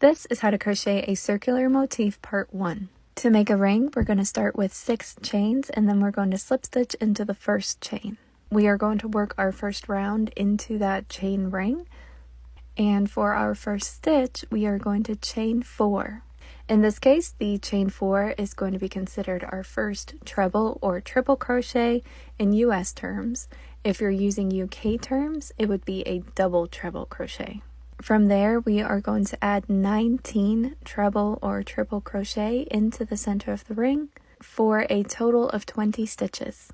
This is how to crochet a circular motif part 1. To make a ring, we're going to start with 6 chains and then we're going to slip stitch into the first chain. We are going to work our first round into that chain ring, and for our first stitch we are going to chain 4. In this case, the chain 4 is going to be considered our first treble or triple crochet in US terms. If you're using UK terms, it would be a double treble crochet. From there, we are going to add 19 treble or triple crochet into the center of the ring for a total of 20 stitches.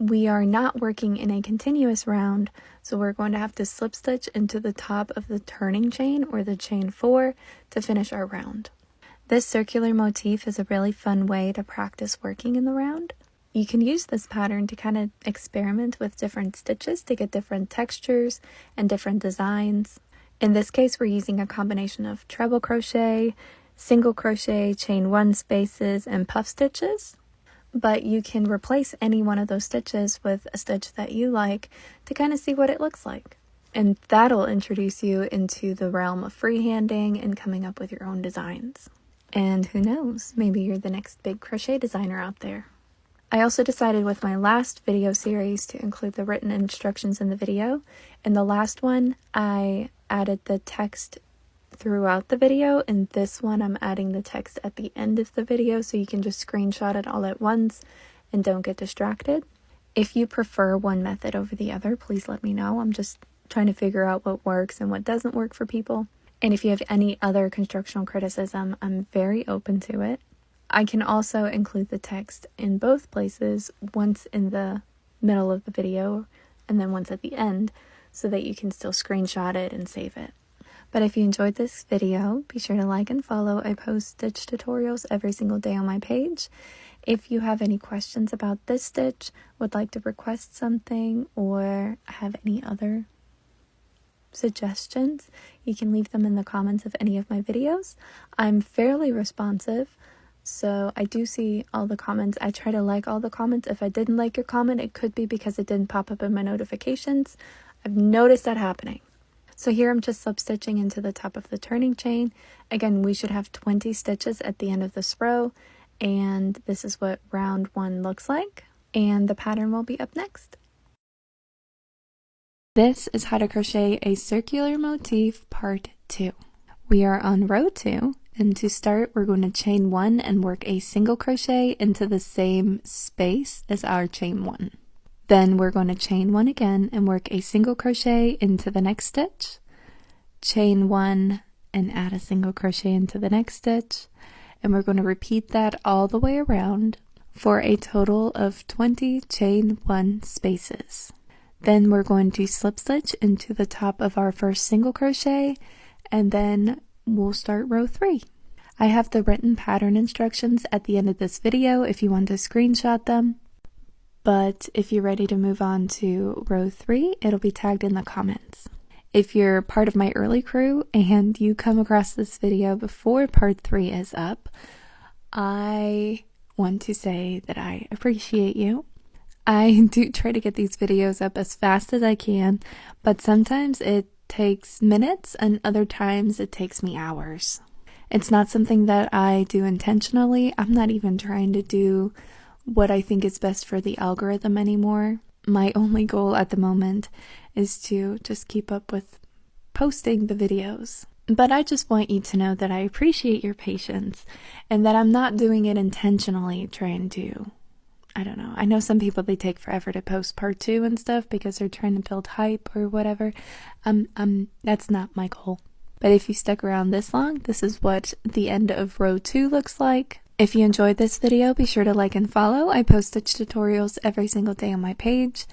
We are not working in a continuous round, so we're going to have to slip stitch into the top of the turning chain or the chain 4 to finish our round. This circular motif is a really fun way to practice working in the round. You can use this pattern to kind of experiment with different stitches to get different textures and different designs. In this case, we're using a combination of treble crochet, single crochet, chain 1 spaces, and puff stitches. But you can replace any one of those stitches with a stitch that you like to kind of see what it looks like. And that'll introduce you into the realm of freehanding and coming up with your own designs. And who knows, maybe you're the next big crochet designer out there. I also decided with my last video series to include the written instructions in the video. In the last one, I added the text throughout the video. In this one, I'm adding the text at the end of the video so you can just screenshot it all at once and don't get distracted. If you prefer one method over the other, please let me know. I'm just trying to figure out what works and what doesn't work for people. And if you have any other constructional criticism, I'm very open to it. I can also include the text in both places, once in the middle of the video and then once at the end, so that you can still screenshot it and save it. But if you enjoyed this video, be sure to like and follow. I post stitch tutorials every single day on my page. If you have any questions about this stitch, would like to request something, or have any other suggestions, you can leave them in the comments of any of my videos. I'm fairly responsive, so I do see all the comments. I try to like all the comments. If I didn't like your comment, it could be because it didn't pop up in my notifications. I've noticed that happening. So here I'm just slip stitching into the top of the turning chain. Again, we should have 20 stitches at the end of this row, and this is what round 1 looks like, and the pattern will be up next. This is how to crochet a circular motif part 2. We are on row 2, and to start we're going to chain 1 and work a single crochet into the same space as our chain 1. Then we're going to chain 1 again and work a single crochet into the next stitch, chain 1 and add a single crochet into the next stitch, and we're going to repeat that all the way around for a total of 20 chain 1 spaces. Then we're going to slip stitch into the top of our first single crochet, and then we'll start row 3. I have the written pattern instructions at the end of this video if you want to screenshot them. But if you're ready to move on to row 3, it'll be tagged in the comments. If you're part of my early crew and you come across this video before part 3 is up, I want to say that I appreciate you. I do try to get these videos up as fast as I can, but sometimes it takes minutes and other times it takes me hours. It's not something that I do intentionally. I'm not even trying to do what I think is best for the algorithm anymore. My only goal at the moment is to just keep up with posting the videos. But I just want you to know that I appreciate your patience and that I'm not doing it intentionally trying to, I don't know. I know some people, they take forever to post part 2 and stuff because they're trying to build hype or whatever. That's not my goal. But if you stuck around this long, this is what the end of row 2 looks like. If you enjoyed this video, be sure to like and follow. I post stitch tutorials every single day on my page,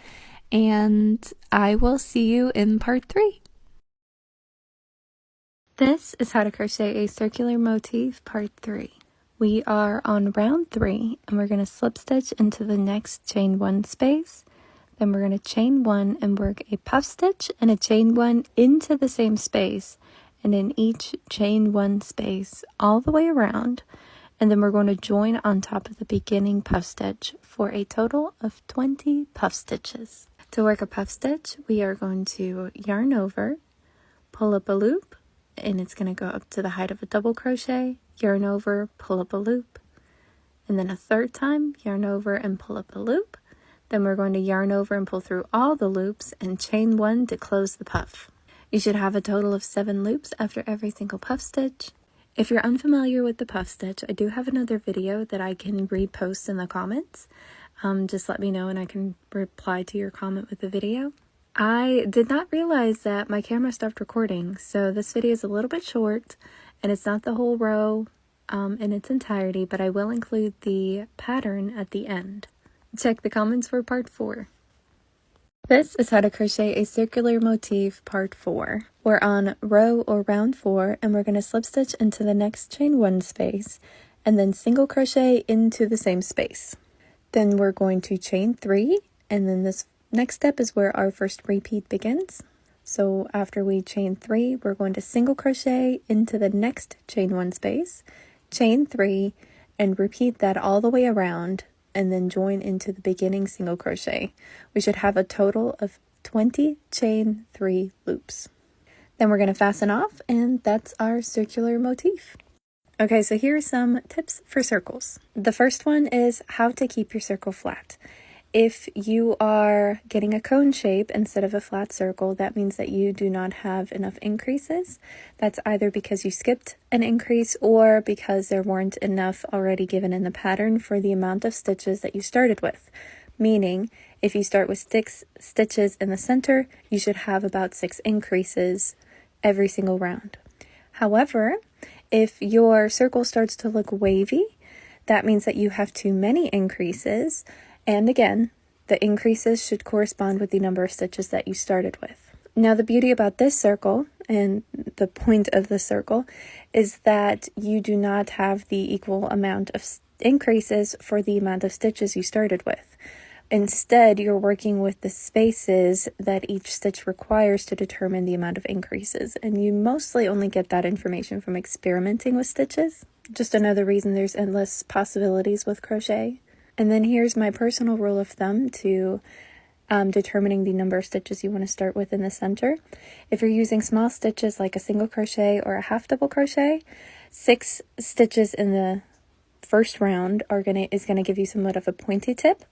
and I will see you in part 3. This is how to crochet a circular motif part 3. We are on round 3, and we're going to slip stitch into the next chain 1 space. Then we're going to chain 1 and work a puff stitch and a chain 1 into the same space, and in each chain 1 space all the way around. And then we're going to join on top of the beginning puff stitch for a total of 20 puff stitches. To work a puff stitch, we are going to yarn over, pull up a loop, and it's going to go up to the height of a double crochet, yarn over, pull up a loop, and then a third time, yarn over and pull up a loop. Then we're going to yarn over and pull through all the loops and chain 1 to close the puff. You should have a total of 7 loops after every single puff stitch. If you're unfamiliar with the puff stitch, I do have another video that I can repost in the comments. Just let me know and I can reply to your comment with the video. I did not realize that my camera stopped recording, so this video is a little bit short and it's not the whole row in its entirety, but I will include the pattern at the end. Check the comments for part 4. This is how to crochet a circular motif part 4. We're on row or round 4 and we're going to slip stitch into the next chain 1 space and then single crochet into the same space. Then we're going to chain 3 and then this next step is where our first repeat begins. So after we chain 3, we're going to single crochet into the next chain 1 space, chain 3, and repeat that all the way around, and then join into the beginning single crochet. We should have a total of 20 chain 3 loops. Then we're going to fasten off, and that's our circular motif. Okay, so here are some tips for circles. The first one is how to keep your circle flat. If you are getting a cone shape instead of a flat circle, that means that you do not have enough increases. That's either because you skipped an increase or because there weren't enough already given in the pattern for the amount of stitches that you started with. Meaning, if you start with 6 stitches in the center, you should have about 6 increases every single round. However, if your circle starts to look wavy, that means that you have too many increases. And again, the increases should correspond with the number of stitches that you started with. Now the beauty about this circle, and the point of the circle, is that you do not have the equal amount of increases for the amount of stitches you started with. Instead, you're working with the spaces that each stitch requires to determine the amount of increases. And you mostly only get that information from experimenting with stitches. Just another reason there's endless possibilities with crochet. And then here's my personal rule of thumb to determining the number of stitches you want to start with in the center. If you're using small stitches like a single crochet or a half double crochet, 6 stitches in the first round is going to give you somewhat of a pointy tip.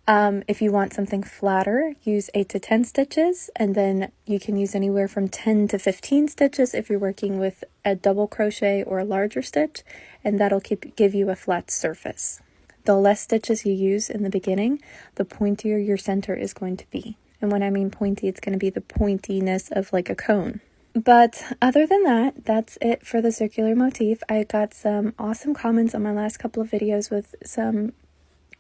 If you want something flatter, use 8 to 10 stitches, and then you can use anywhere from 10 to 15 stitches if you're working with a double crochet or a larger stitch, and that'll give you a flat surface. The less stitches you use in the beginning, the pointier your center is going to be. And when I mean pointy, it's going to be the pointiness of like a cone. But other than that, that's it for the circular motif. I got some awesome comments on my last couple of videos with some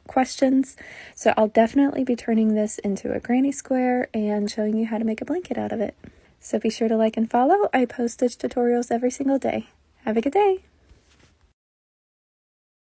questions. So I'll definitely be turning this into a granny square and showing you how to make a blanket out of it. So be sure to like and follow. I post stitch tutorials every single day. Have a good day.